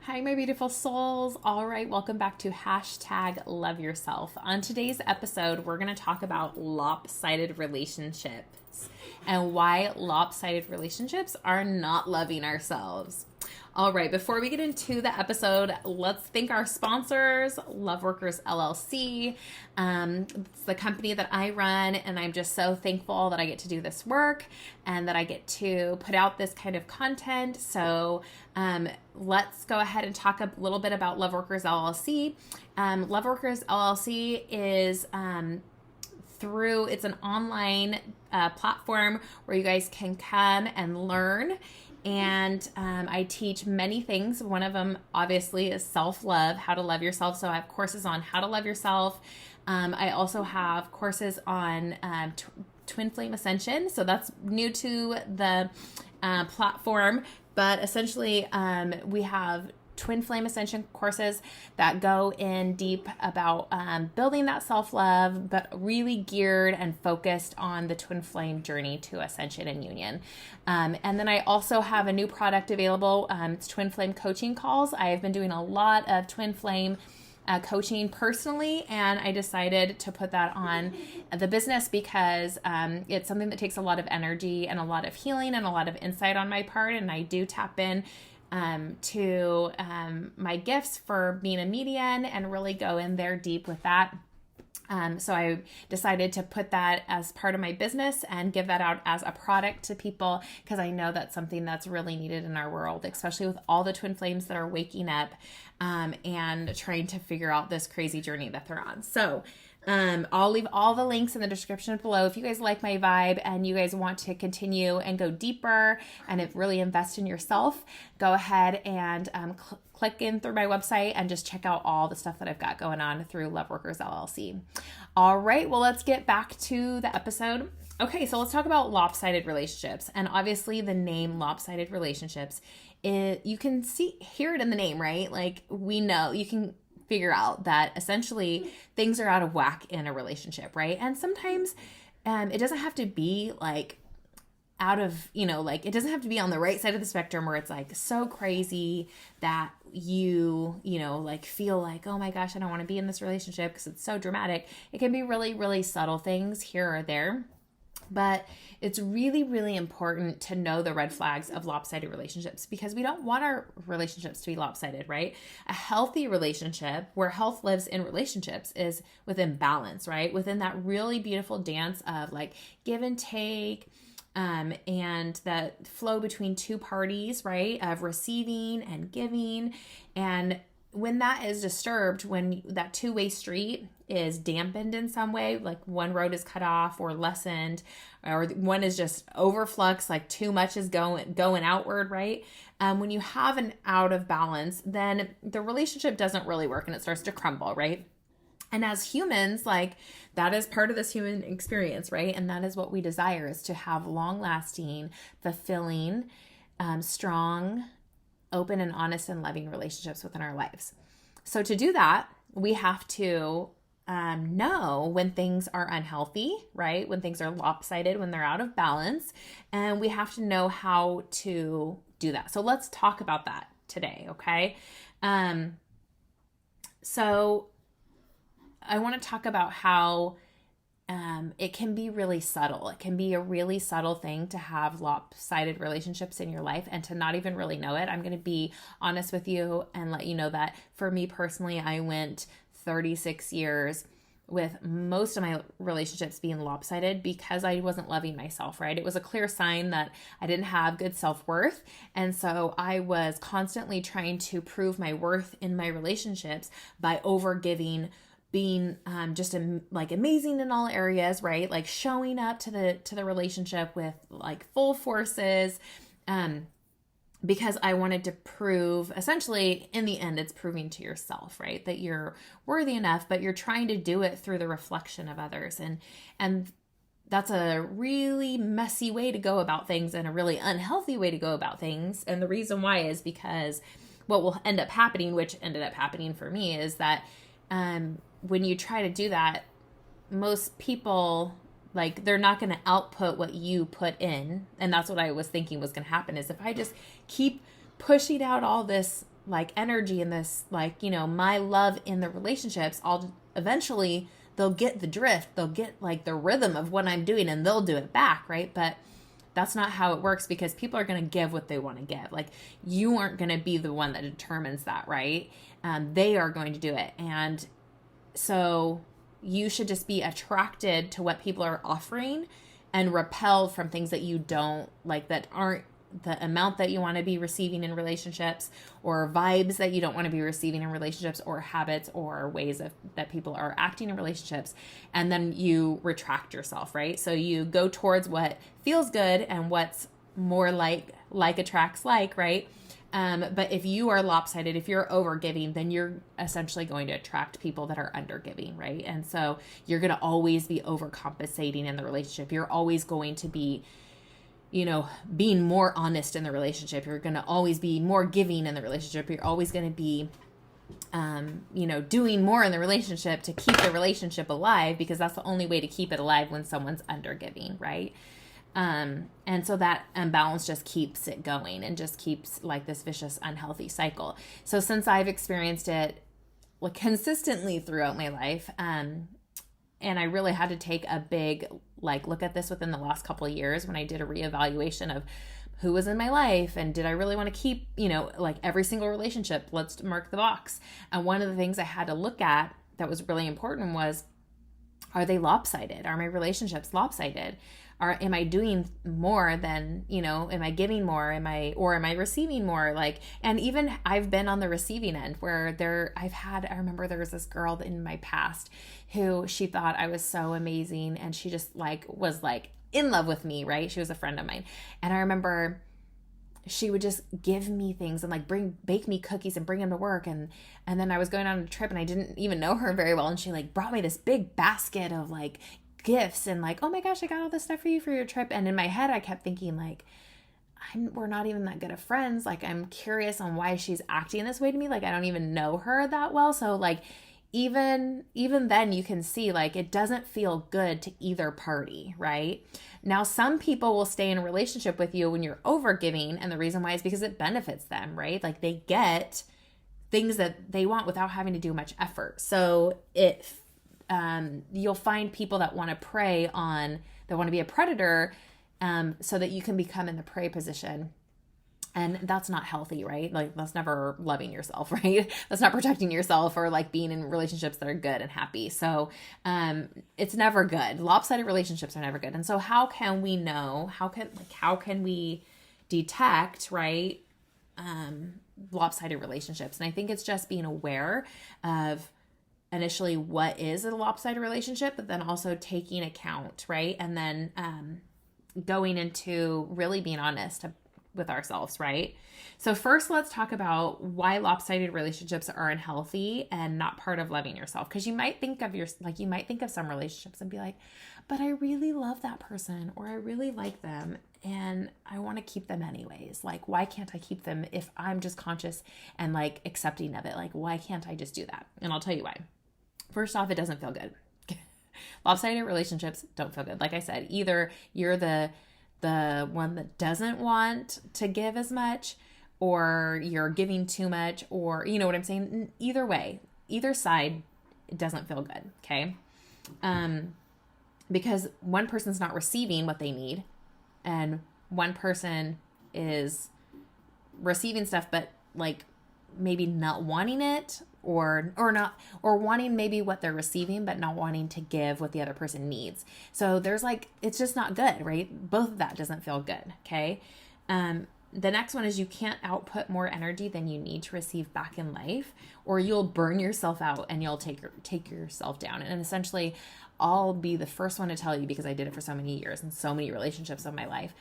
Hi, my beautiful souls. All right, welcome back to hashtag love yourself. On today's episode, we're going to talk about lopsided relationships and why lopsided relationships are not loving ourselves. All right, before we get into the episode, let's thank our sponsors, Love Workers LLC. It's the company that I run, and I'm just so thankful that I get to do this work and that I get to put out this kind of content. So let's go ahead and talk a little bit about Love Workers LLC. Love Workers LLC is it's an online platform where you guys can come and learn. And I teach many things. One of them, obviously, is self-love, how to love yourself. So I have courses on how to love yourself. I also have courses on twin flame ascension. So that's new to the platform. But essentially, we have twin flame ascension courses that go in deep about building that self-love, but really geared and focused on the twin flame journey to ascension and union. And then I also have a new product available. It's twin flame coaching calls. I have been doing a lot of twin flame coaching personally, and I decided to put that on the business because it's something that takes a lot of energy and a lot of healing and a lot of insight on my part, and I do tap in to my gifts for being a medium and really go in there deep with that. So I decided to put that as part of my business and give that out as a product to people because I know that's something that's really needed in our world, especially with all the twin flames that are waking up and trying to figure out this crazy journey that they're on. So I'll leave all the links in the description below. If you guys like my vibe and you guys want to continue and go deeper and really invest in yourself, go ahead and click in through my website and just check out all the stuff that I've got going on through Love Workers LLC. All right, well, let's get back to the episode. Okay, so let's talk about lopsided relationships. And obviously the name lopsided relationships, you can hear it in the name, right? Like we know, you can figure out that essentially things are out of whack in a relationship, right? And sometimes it doesn't have to be like out of, it doesn't have to be on the right side of the spectrum where it's like so crazy that you feel like, oh my gosh, I don't want to be in this relationship because it's so dramatic. It can be really, really subtle things here or there. But it's really, really important to know the red flags of lopsided relationships because we don't want our relationships to be lopsided, right? A healthy relationship where health lives in relationships is within balance, right? Within that really beautiful dance of like give and take, and that flow between two parties, right? Of receiving and giving. And when that is disturbed, when that two-way street is dampened in some way, like one road is cut off or lessened, or one is just overflux, like too much is going outward, right? When you have an out of balance, then the relationship doesn't really work and it starts to crumble, right? And as humans, like that is part of this human experience, right? And that is what we desire, is to have long-lasting, fulfilling, strong, open and honest and loving relationships within our lives. So to do that, we have to know when things are unhealthy, right? When things are lopsided, when they're out of balance, and we have to know how to do that. So let's talk about that today, okay? So I want to talk about how it can be really subtle. It can be a really subtle thing to have lopsided relationships in your life and to not even really know it. I'm going to be honest with you and let you know that for me personally, I went 36 years with most of my relationships being lopsided because I wasn't loving myself, right? It was a clear sign that I didn't have good self-worth. And so I was constantly trying to prove my worth in my relationships by over-giving, being just like amazing in all areas, right? Like showing up to the relationship with like full forces, because I wanted to prove, essentially in the end, it's proving to yourself, right? That you're worthy enough, but you're trying to do it through the reflection of others. And that's a really messy way to go about things and a really unhealthy way to go about things. And the reason why is because what will end up happening, which ended up happening for me, is that when you try to do that, most people, like, they're not going to output what you put in. And that's what I was thinking was going to happen, is if I just keep pushing out all this like energy and this like, my love in the relationships, I'll eventually they'll get the drift. They'll get like the rhythm of what I'm doing and they'll do it back, right? But that's not how it works, because people are going to give what they want to give. Like, you aren't going to be the one that determines that, right? They are going to do it. And so you should just be attracted to what people are offering and repelled from things that you don't like, that aren't the amount that you want to be receiving in relationships, or vibes that you don't want to be receiving in relationships, or habits or ways that people are acting in relationships. And then you retract yourself, right? So you go towards what feels good and what's more like attracts like, right? But if you are lopsided, if you're over giving, then you're essentially going to attract people that are under giving, right? And so you're going to always be overcompensating in the relationship. You're always going to be being more honest in the relationship. You're going to always be more giving in the relationship. You're always going to be, doing more in the relationship to keep the relationship alive, because that's the only way to keep it alive when someone's under giving, right? And so that imbalance just keeps it going and just keeps like this vicious, unhealthy cycle. So since I've experienced it consistently throughout my life, and I really had to take a big look at this within the last couple of years when I did a reevaluation of who was in my life and did I really want to keep, every single relationship, let's mark the box. And one of the things I had to look at that was really important was, are they lopsided? Are my relationships lopsided? Am I doing more than, am I giving more? Am I receiving more? And even I've been on the receiving end where I remember there was this girl in my past who she thought I was so amazing. And she just was in love with me, right? She was a friend of mine. And I remember she would just give me things and bake me cookies and bring them to work. And then I was going on a trip and I didn't even know her very well. And she brought me this big basket of gifts and oh my gosh, I got all this stuff for you for your trip. And in my head, I kept thinking we're not even that good of friends. I'm curious on why she's acting this way to me. I don't even know her that well. So even then you can see it doesn't feel good to either party, right? Now, some people will stay in a relationship with you when you're over giving. And the reason why is because it benefits them, right? They get things that they want without having to do much effort. So you'll find people that want to prey on, that want to be a predator, so that you can become in the prey position. And that's not healthy, right? That's never loving yourself, right? That's not protecting yourself or being in relationships that are good and happy. So, it's never good. Lopsided relationships are never good. And so how can we know, how can we detect, right? Lopsided relationships. And I think it's just being aware of initially what is a lopsided relationship, but then also taking account, right? And then going into really being honest with ourselves, right? So first, let's talk about why lopsided relationships are unhealthy and not part of loving yourself. Because you might think of you might think of some relationships and be like, but I really love that person, or I really like them and I want to keep them anyways. Why can't I keep them if I'm just conscious and accepting of it? Why can't I just do that? And I'll tell you why. First off, it doesn't feel good. Lopsided relationships don't feel good. Like I said, either you're the one that doesn't want to give as much, or you're giving too much, or you know what I'm saying? Either way, either side, it doesn't feel good, okay? Because one person's not receiving what they need, and one person is receiving stuff, but maybe not wanting it, or wanting maybe what they're receiving, but not wanting to give what the other person needs. So there's it's just not good, right? Both of that doesn't feel good. Okay. The next one is you can't output more energy than you need to receive back in life, or you'll burn yourself out and you'll take yourself down. And essentially I'll be the first one to tell you, because I did it for so many years and so many relationships of my life,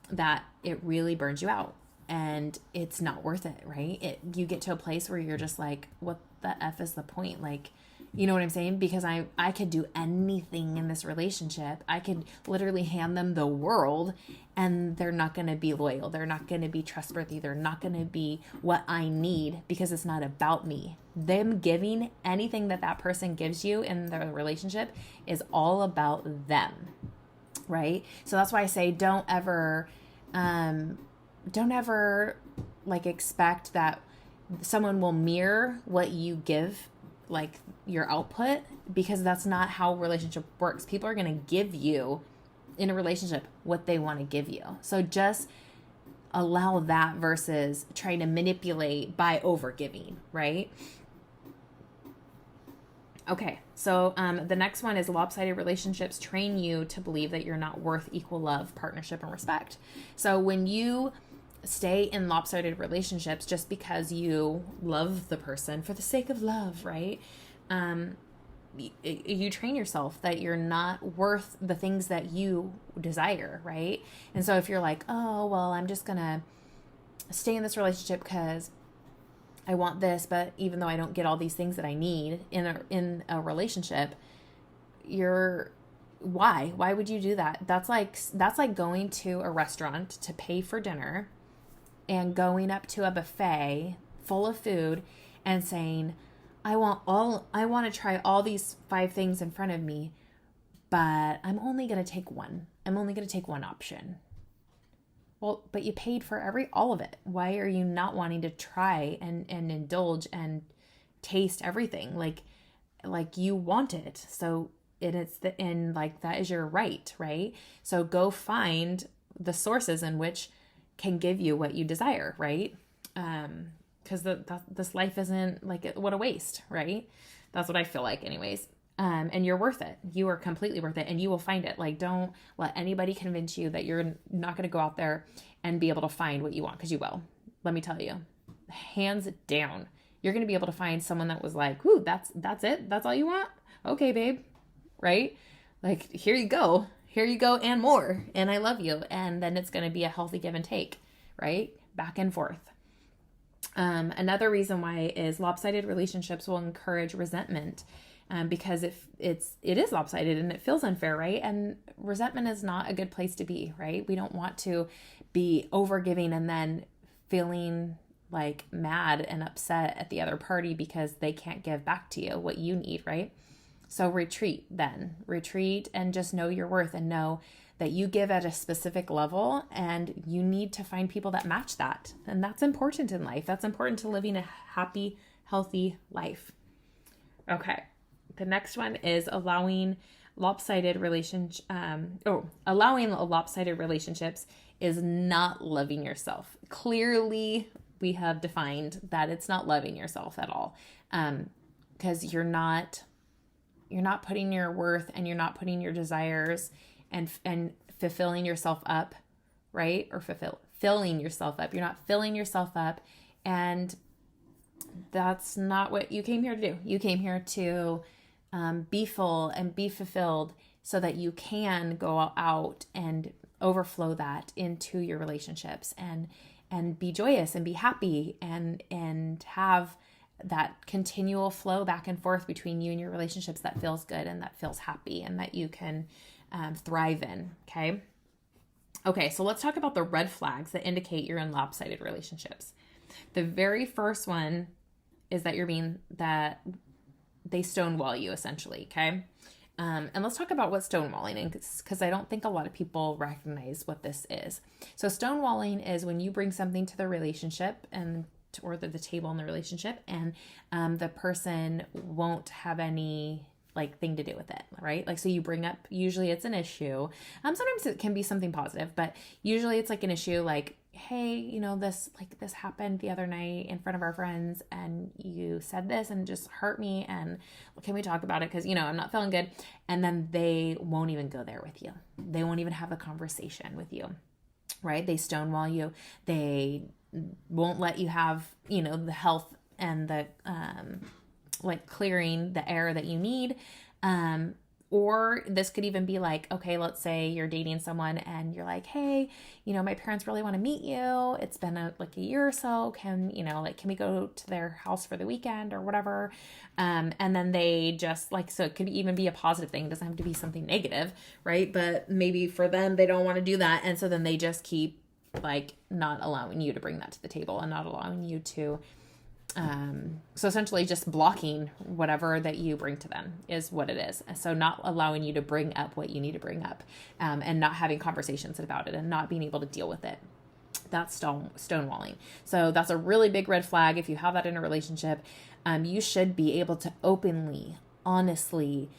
that it really burns you out. And it's not worth it, right? You get to a place where you're just what the F is the point? You know what I'm saying? Because I could do anything in this relationship. I could literally hand them the world and they're not going to be loyal. They're not going to be trustworthy. They're not going to be what I need, because it's not about me. Them giving anything that person gives you in the relationship is all about them, right? So that's why I say don't ever expect that someone will mirror what you give, like your output, because that's not how relationship works. People are going to give you in a relationship what they want to give you. So just allow that versus trying to manipulate by overgiving, right? Okay, so the next one is lopsided relationships train you to believe that you're not worth equal love, partnership, and respect. So when you stay in lopsided relationships just because you love the person for the sake of love, right? You train yourself that you're not worth the things that you desire, right? And so if you're like, oh, well, I'm just going to stay in this relationship because I want this, but even though I don't get all these things that I need in a relationship, why would you do that? That's like going to a restaurant to pay for dinner and going up to a buffet full of food and saying, I want to try all these 5 things in front of me, but I'm only going to take one. I'm only going to take one option. Well, but you paid for all of it. Why are you not wanting to try and indulge and taste everything? Like you want it. So that is your right? So go find the sources in which can give you what you desire, right? Because this life isn't what a waste, right? That's what I feel like anyways. And you're worth it. You are completely worth it, and you will find it. Don't let anybody convince you that you're not going to go out there and be able to find what you want, because you will. Let me tell you, hands down, you're going to be able to find someone that was like, "Ooh, that's it. That's all you want? Okay, babe." Right? Here you go, and more. And I love you. And then it's going to be a healthy give and take, right? Back and forth. Another reason why is lopsided relationships will encourage resentment. Because it is lopsided and it feels unfair, right? And resentment is not a good place to be, right? We don't want to be overgiving and then feeling mad and upset at the other party because they can't give back to you what you need, right? So retreat and just know your worth and know that you give at a specific level, and you need to find people that match that. And that's important in life. That's important to living a happy, healthy life. Okay. The next one is allowing lopsided relationships is not loving yourself. Clearly, we have defined that it's not loving yourself at all, because you're not putting your worth and you're not putting your desires and fulfilling yourself up, right? Or filling yourself up. You're not filling yourself up, and that's not what you came here to do. You came here to be full and be fulfilled so that you can go out and overflow that into your relationships and be joyous and be happy and have that continual flow back and forth between you and your relationships that feels good and that feels happy and that you can thrive in. Okay, so let's talk about the red flags that indicate you're in lopsided relationships. The very first one is that they stonewall you, essentially, okay? And let's talk about what stonewalling is, because I don't think a lot of people recognize what this is. So stonewalling is when you bring something to the relationship or the table in the relationship, and the person won't have any thing to do with it, right? So you bring up, usually it's an issue. Sometimes it can be something positive, but usually it's an issue hey, this happened the other night in front of our friends and you said this and just hurt me, and can we talk about it? Because, I'm not feeling good. And then they won't even go there with you. They won't even have a conversation with you, right? They stonewall you. They won't let you have, the health and the, clearing the air that you need. Or this could even be okay, let's say you're dating someone and you're like, hey, my parents really want to meet you. It's been a year or so. Can we go to their house for the weekend or whatever? And then they just so it could even be a positive thing. It doesn't have to be something negative, right? But maybe for them, they don't want to do that. And so then they just keep not allowing you to bring that to the table and not allowing you to, so essentially just blocking whatever that you bring to them is what it is. So not allowing you to bring up what you need to bring up, and not having conversations about it and not being able to deal with it. That's stonewalling. So that's a really big red flag. If you have that in a relationship, you should be able to openly, honestly,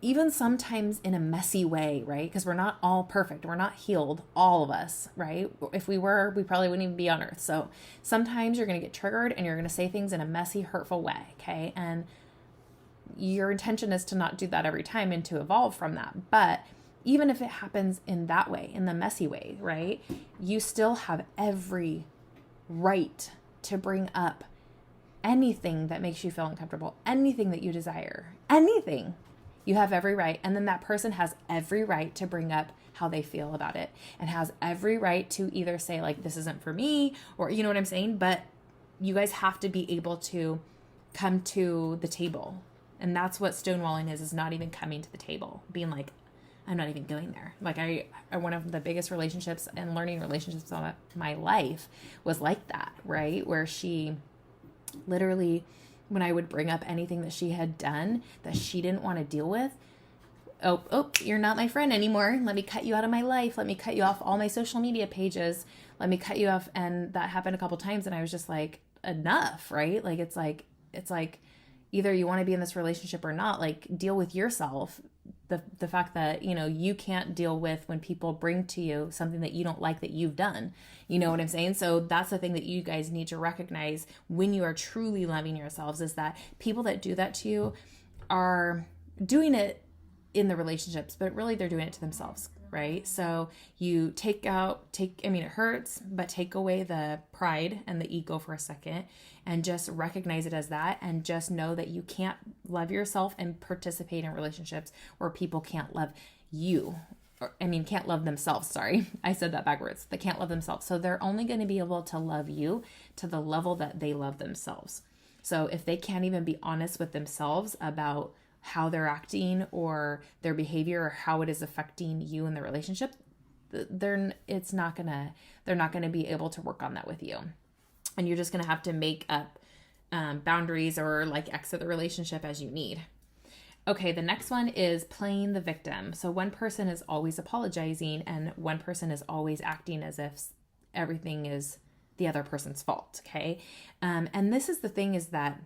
even sometimes in a messy way, right? Because we're not all perfect. We're not healed, all of us, right? If we were, we probably wouldn't even be on earth. So sometimes you're going to get triggered and you're going to say things in a messy, hurtful way, okay? And your intention is to not do that every time and to evolve from that. But even if it happens in that way, in the messy way, right? You still have every right to bring up anything that makes you feel uncomfortable, anything that you desire, anything. You have every right. And then that person has every right to bring up how they feel about it and has every right to either say like, this isn't for me, or you know what I'm saying? But you guys have to be able to come to the table. And that's what stonewalling is not even coming to the table, being like, I'm not even going there. Like one of the biggest relationships and learning relationships of my life was like that, right? Where she literally, when I would bring up anything that she had done that she didn't want to deal with, oh, you're not my friend anymore. Let me cut you out of my life. Let me cut you off all my social media pages. Let me cut you off. And that happened a couple times. And I was just like, enough, right? Like, it's like either you want to be in this relationship or not, like deal with yourself. The fact that, you know, you can't deal with when people bring to you something that you don't like that you've done. You know what I'm saying? So that's the thing that you guys need to recognize when you are truly loving yourselves, is that people that do that to you are doing it in the relationships, but really they're doing it to themselves, right? So you it hurts, but take away the pride and the ego for a second and just recognize it as that, and just know that you can't love yourself and participate in relationships where people can't love you. Can't love themselves. Sorry, I said that backwards. They can't love themselves. So they're only going to be able to love you to the level that they love themselves. So if they can't even be honest with themselves about how they're acting or their behavior or how it is affecting you in the relationship, they're not gonna be able to work on that with you. And you're just gonna have to make up boundaries or like exit the relationship as you need. Okay, the next one is playing the victim. So one person is always apologizing and one person is always acting as if everything is the other person's fault, okay? And this is the thing, is that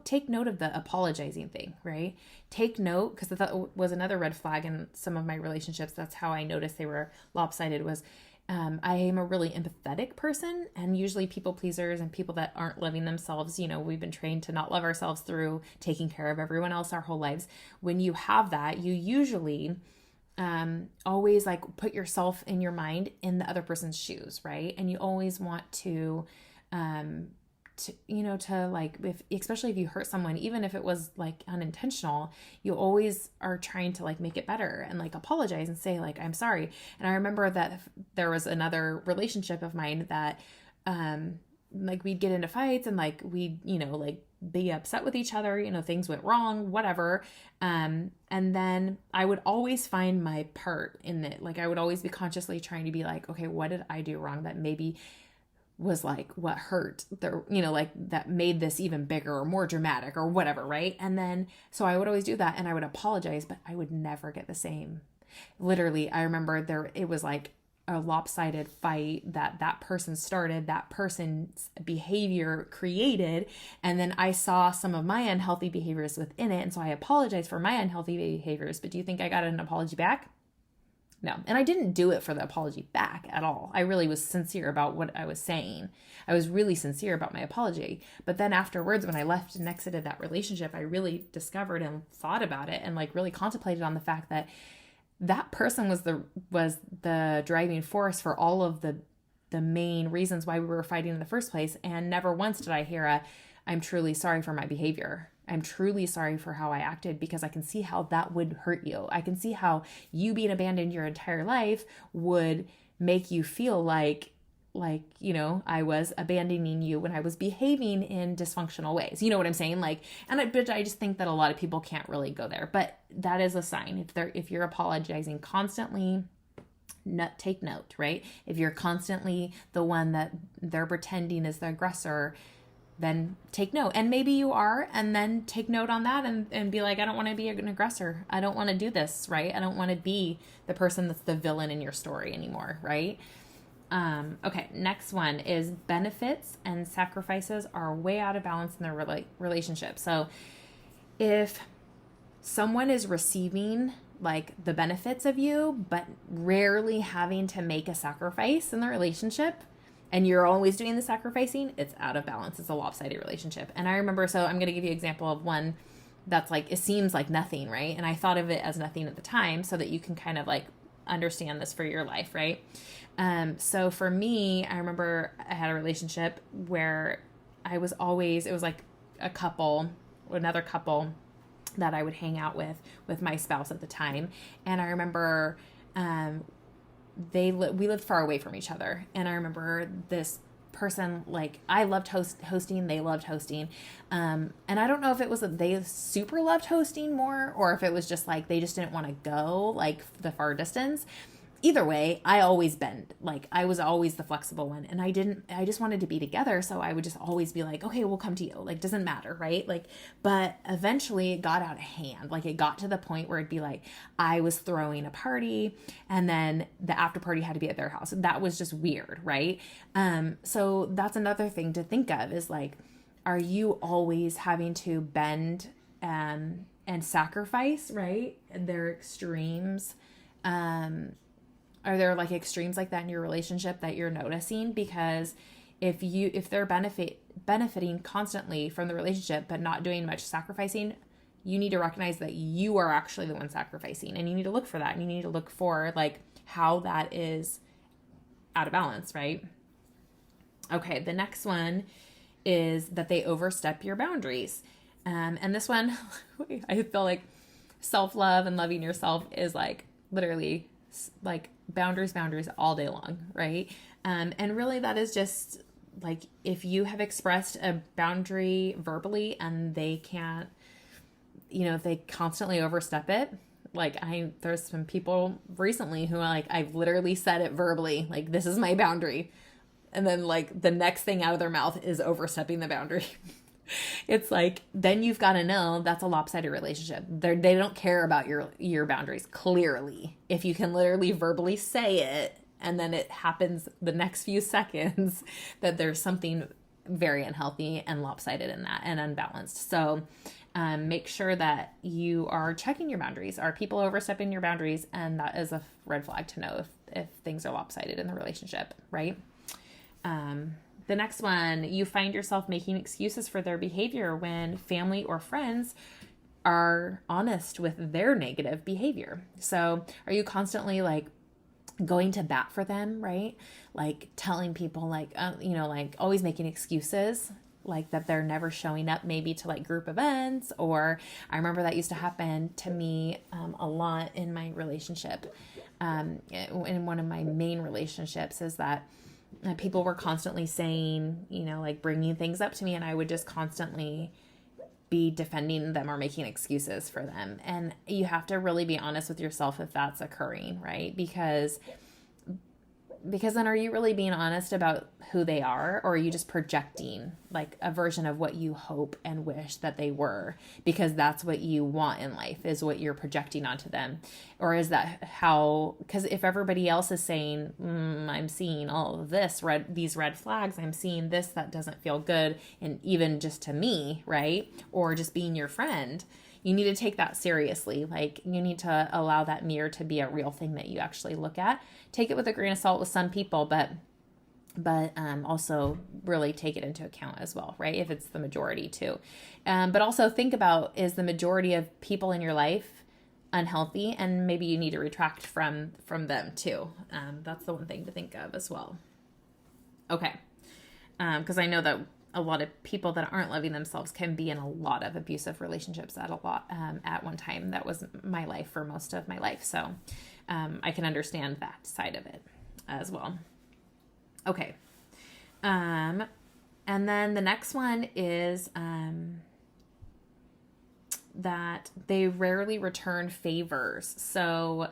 take note of the apologizing thing, right? Take note, because that was another red flag in some of my relationships. That's how I noticed they were lopsided, was I am a really empathetic person, and usually people pleasers and people that aren't loving themselves, you know, we've been trained to not love ourselves through taking care of everyone else our whole lives. When you have that, you usually always like put yourself in your mind in the other person's shoes, right? And you always want to especially if you hurt someone, even if it was like unintentional, you always are trying to like make it better and like apologize and say like, I'm sorry. And I remember that there was another relationship of mine that, like we'd get into fights and like we'd, like be upset with each other, things went wrong, whatever. And then I would always find my part in it. Like I would always be consciously trying to be like, okay, what did I do wrong that maybe was like what hurt the, like that made this even bigger or more dramatic or whatever, right? And then so I would always do that and I would apologize, but I would never get the same. Literally, I remember it was like a lopsided fight that person started, that person's behavior created, and then I saw some of my unhealthy behaviors within it, and so I apologized for my unhealthy behaviors. But do you think I got an apology back? No. And I didn't do it for the apology back at all. I really was sincere about what I was saying. I was really sincere about my apology. But then afterwards, when I left and exited that relationship, I really discovered and thought about it and like really contemplated on the fact that that person was the driving force for all of the main reasons why we were fighting in the first place. And never once did I hear I'm truly sorry for my behavior. I'm truly sorry for how I acted, because I can see how that would hurt you. I can see how you being abandoned your entire life would make you feel like, I was abandoning you when I was behaving in dysfunctional ways. You know what I'm saying? But I just think that a lot of people can't really go there. But that is a sign. If you're apologizing constantly, take note, right? If you're constantly the one that they're pretending is the aggressor, then take note. And maybe you are, and then take note on that and be like, I don't want to be an aggressor. I don't want to do this, right? I don't want to be the person that's the villain in your story anymore, right? Okay, next one is benefits and sacrifices are way out of balance in their relationship. So if someone is receiving like the benefits of you, but rarely having to make a sacrifice in the relationship, and you're always doing the sacrificing, it's out of balance. It's a lopsided relationship. And I remember, so I'm going to give you an example of one that's like, it seems like nothing, right? And I thought of it as nothing at the time so that you can kind of like understand this for your life, right? So for me, I remember I had a relationship where I was always, it was like another couple that I would hang out with my spouse at the time. And I remember, we lived far away from each other. And I remember this person, like, I loved hosting, they loved hosting. And I don't know if it was that they super loved hosting more, or if it was just like, they just didn't want to go like the far distance. Either way, I always bend. Like, I was always the flexible one, and I just wanted to be together. So I would just always be like, okay, we'll come to you. Like, doesn't matter. Right. Like, but eventually it got out of hand. Like, it got to the point where it'd be like, I was throwing a party and then the after party had to be at their house. That was just weird. Right. So that's another thing to think of is like, are you always having to bend, and sacrifice, right? Their extremes, are there like extremes like that in your relationship that you're noticing? Because if they're benefiting constantly from the relationship, but not doing much sacrificing, you need to recognize that you are actually the one sacrificing, and you need to look for that. And you need to look for like how that is out of balance, right? Okay. The next one is that they overstep your boundaries. And this one, I feel like self-love and loving yourself is like literally like boundaries all day long, right? And really that is just like, if you have expressed a boundary verbally and they can't, if they constantly overstep it, like there's some people recently who are like, I've literally said it verbally, like, this is my boundary. And then like the next thing out of their mouth is overstepping the boundary. It's like, then you've got to know that's a lopsided relationship. They don't care about your boundaries, clearly. If you can literally verbally say it and then it happens the next few seconds, that there's something very unhealthy and lopsided in that and unbalanced. So make sure that you are checking your boundaries. Are people overstepping your boundaries? And that is a red flag to know if things are lopsided in the relationship, right? The next one, you find yourself making excuses for their behavior when family or friends are honest with their negative behavior. So are you constantly like going to bat for them, right? Like telling people like, like always making excuses, like that they're never showing up maybe to like group events. Or I remember that used to happen to me a lot in my relationship. In one of my main relationships is that people were constantly saying, like bringing things up to me, and I would just constantly be defending them or making excuses for them. And you have to really be honest with yourself if that's occurring, right? Because then are you really being honest about who they are, or are you just projecting like a version of what you hope and wish that they were, because that's what you want in life, is what you're projecting onto them? Or is that how, because if everybody else is saying, I'm seeing all of these red flags, I'm seeing this that doesn't feel good, and even just to me, right? Or just being your friend, you need to take that seriously. Like, you need to allow that mirror to be a real thing that you actually look at. Take it with a grain of salt with some people, but also really take it into account as well, right? If it's the majority too. But also think about, is the majority of people in your life unhealthy? And maybe you need to retract from them too. That's the one thing to think of as well. Okay. Because I know that a lot of people that aren't loving themselves can be in a lot of abusive relationships at one time. That was my life for most of my life. So I can understand that side of it as well. Okay. And then the next one is that they rarely return favors. So,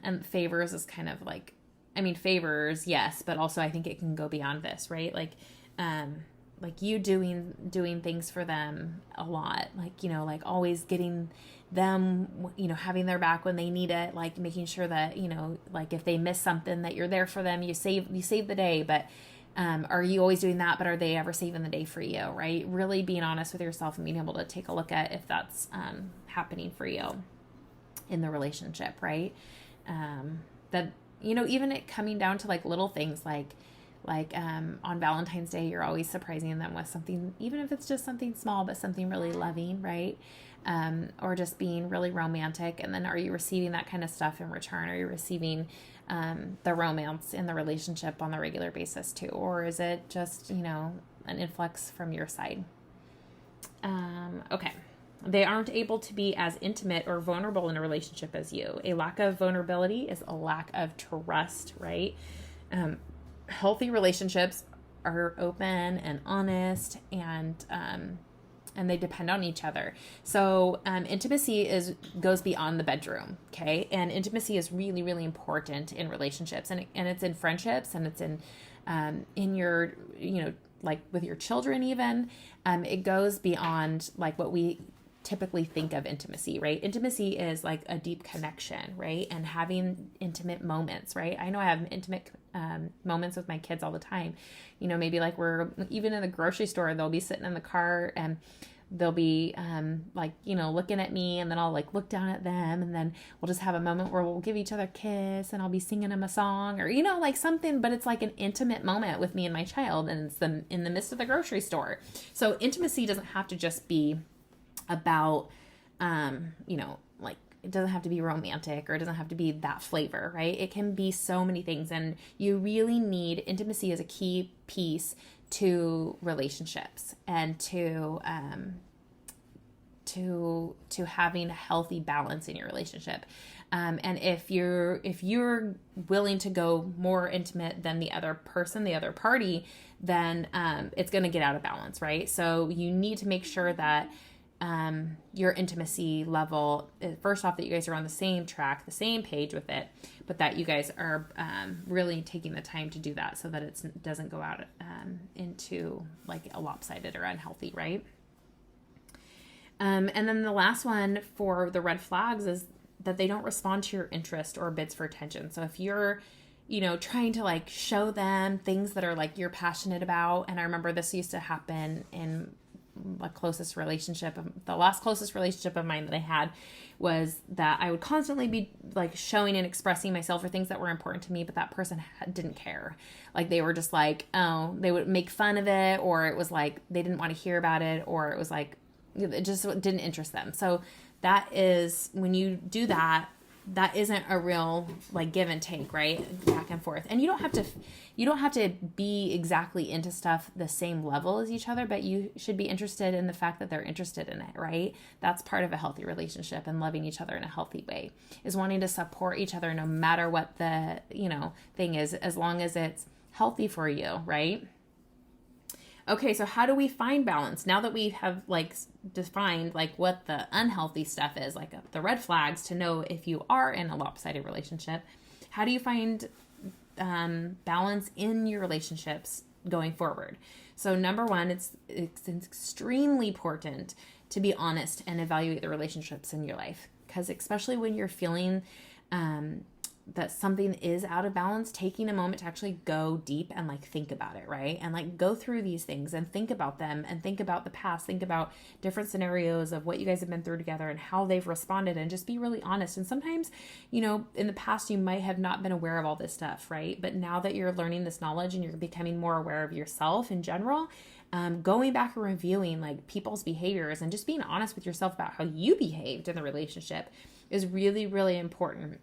and favors is kind of like, favors, yes, but also I think it can go beyond this, right? Like, like you doing things for them a lot, like, you know, like always getting them, you know, having their back when they need it, like making sure that, you know, like if they miss something that you're there for them, you save the day. But are you always doing that? But are they ever saving the day for you? Right? Really being honest with yourself and being able to take a look at if that's happening for you in the relationship, right? That, you know, even it coming down to like little things like on Valentine's Day, you're always surprising them with something, even if it's just something small, but something really loving, right? Or just being really romantic. And then are you receiving that kind of stuff in return? Are you receiving the romance in the relationship on the regular basis too? Or is it just, you know, an influx from your side? Okay. They aren't able to be as intimate or vulnerable in a relationship as you. A lack of vulnerability is a lack of trust, right? Healthy relationships are open and honest, and they depend on each other. So intimacy goes beyond the bedroom, okay? And intimacy is really, really important in relationships, and it's in friendships, and it's in your, you know, like with your children even. It goes beyond like what we typically think of intimacy, right? Intimacy is like a deep connection, right? And having intimate moments, right? I know I have intimate moments with my kids all the time. You know, maybe like we're even in the grocery store, they'll be sitting in the car and they'll be like, you know, looking at me, and then I'll like look down at them, and then we'll just have a moment where we'll give each other a kiss, and I'll be singing them a song, or, you know, like something, but it's like an intimate moment with me and my child, and it's in the midst of the grocery store. So intimacy doesn't have to just be about, you know, like it doesn't have to be romantic, or it doesn't have to be that flavor, right? It can be so many things, and you really need intimacy as a key piece to relationships and to having a healthy balance in your relationship. And if you're willing to go more intimate than the other person, the other party, then it's going to get out of balance, right? So you need to make sure that your intimacy level, first off, that you guys are on the same track, the same page with it, but that you guys are really taking the time to do that, so that it doesn't go out into like a lopsided or unhealthy, right? And then the last one for the red flags is that they don't respond to your interest or bids for attention. So if you're, you know, trying to like show them things that are like you're passionate about, and I remember this used to happen in the last closest relationship of mine that I had, was that I would constantly be like showing and expressing myself for things that were important to me, but that person didn't care. Like they were just like, oh, they would make fun of it, or it was like they didn't want to hear about it, or it was like it just didn't interest them. So that is, when you do that, that isn't a real like give and take, right? Back and forth. And you don't have to be exactly into stuff the same level as each other, but you should be interested in the fact that they're interested in it, right? That's part of a healthy relationship, and loving each other in a healthy way is wanting to support each other no matter what the, you know, thing is, as long as it's healthy for you, right? Okay, so how do we find balance? Now that we have like defined like what the unhealthy stuff is, like the red flags to know if you are in a lopsided relationship, how do you find balance in your relationships going forward? So number one, it's extremely important to be honest and evaluate the relationships in your life, because especially when you're feeling that something is out of balance, taking a moment to actually go deep and like think about it, right? And like go through these things and think about them, and think about the past, think about different scenarios of what you guys have been through together and how they've responded, and just be really honest. And sometimes, you know, in the past you might have not been aware of all this stuff, right? But now that you're learning this knowledge and you're becoming more aware of yourself in general, going back and reviewing like people's behaviors and just being honest with yourself about how you behaved in the relationship is really, really important.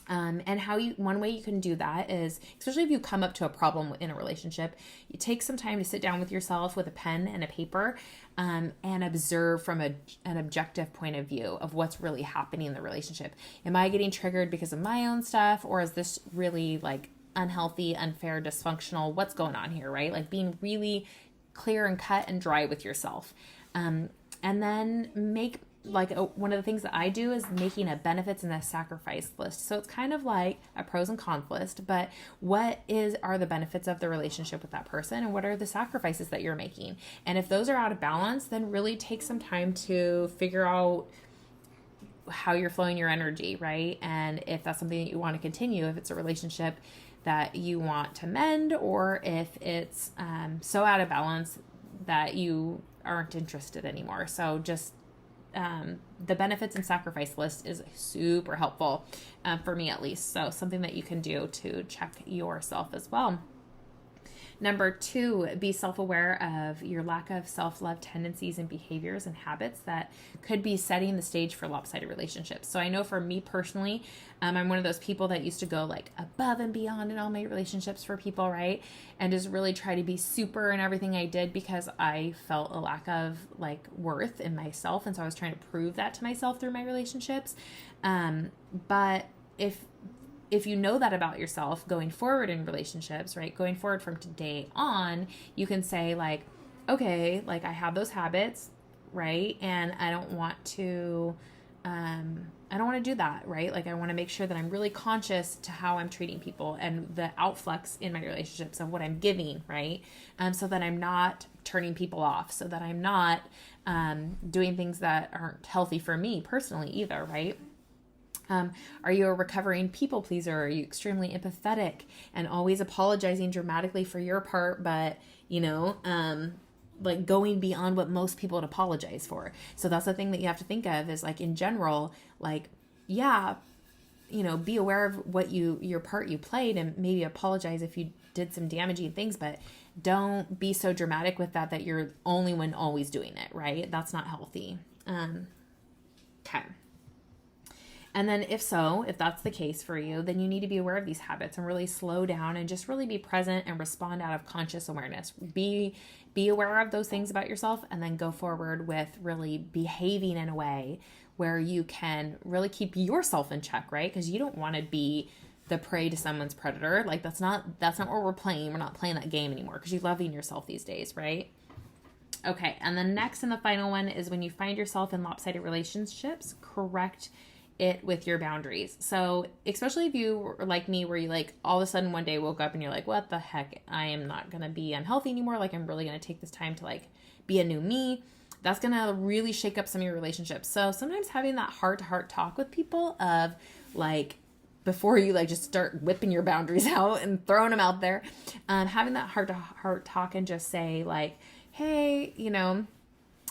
And one way you can do that is, especially if you come up to a problem in a relationship, you take some time to sit down with yourself with a pen and a paper, and observe from an objective point of view of what's really happening in the relationship. Am I getting triggered because of my own stuff, or is this really like unhealthy, unfair, dysfunctional? What's going on here, right? Like being really clear and cut and dry with yourself. And then make one of the things that I do is making a benefits and a sacrifice list. So it's kind of like a pros and cons list, but are the benefits of the relationship with that person, and what are the sacrifices that you're making? And if those are out of balance, then really take some time to figure out how you're flowing your energy, right? And if that's something that you want to continue, if it's a relationship that you want to mend, or if it's so out of balance that you aren't interested anymore. So just the benefits and sacrifice list is super helpful for me, at least. So something that you can do to check yourself as well. Number 2, be self-aware of your lack of self-love tendencies and behaviors and habits that could be setting the stage for lopsided relationships. So I know for me personally, I'm one of those people that used to go like above and beyond in all my relationships for people, right? And just really try to be super in everything I did because I felt a lack of like worth in myself. And so I was trying to prove that to myself through my relationships. But if you know that about yourself going forward in relationships, right? Going forward from today on, you can say like, okay, like I have those habits, right? And I don't want to do that, right? Like I want to make sure that I'm really conscious to how I'm treating people and the outflux in my relationships of what I'm giving, right? So that I'm not turning people off, so that I'm not doing things that aren't healthy for me personally either, right? Are you a recovering people pleaser? Are you extremely empathetic and always apologizing dramatically for your part, but, like going beyond what most people would apologize for? So that's the thing that you have to think of is like in general, like, yeah, be aware of what your part you played and maybe apologize if you did some damaging things, but don't be so dramatic with that you're only one always doing it, right? That's not healthy. Okay. And then if that's the case for you, then you need to be aware of these habits and really slow down and just really be present and respond out of conscious awareness. Be aware of those things about yourself and then go forward with really behaving in a way where you can really keep yourself in check, right? Because you don't want to be the prey to someone's predator. Like that's not what we're playing. We're not playing that game anymore because you're loving yourself these days, right? Okay. And the next and the final one is when you find yourself in lopsided relationships, correct it with your boundaries. So especially if you were like me, where you like all of a sudden one day woke up and you're like, what the heck? I am not going to be unhealthy anymore. Like I'm really going to take this time to like be a new me. That's going to really shake up some of your relationships. So sometimes having that heart-to-heart talk with people of like, before you like just start whipping your boundaries out and throwing them out there, having that heart-to-heart talk and just say like, hey,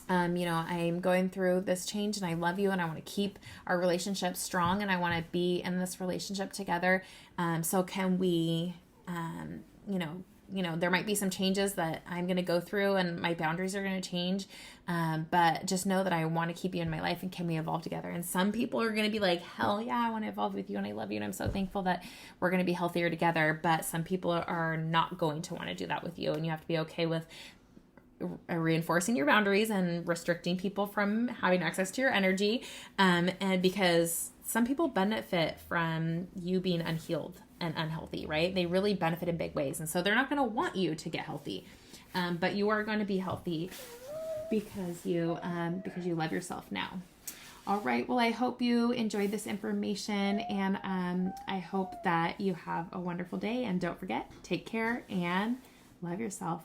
I'm going through this change and I love you and I want to keep our relationship strong and I want to be in this relationship together. So can we, there might be some changes that I'm going to go through and my boundaries are going to change. But just know that I want to keep you in my life and can we evolve together? And some people are going to be like, hell yeah, I want to evolve with you and I love you. And I'm so thankful that we're going to be healthier together. But some people are not going to want to do that with you. And you have to be okay with reinforcing your boundaries and restricting people from having access to your energy. And because some people benefit from you being unhealed and unhealthy, right? They really benefit in big ways. And so they're not going to want you to get healthy. But you are going to be healthy because you love yourself now. All right. Well, I hope you enjoyed this information and I hope that you have a wonderful day, and don't forget, take care and love yourself.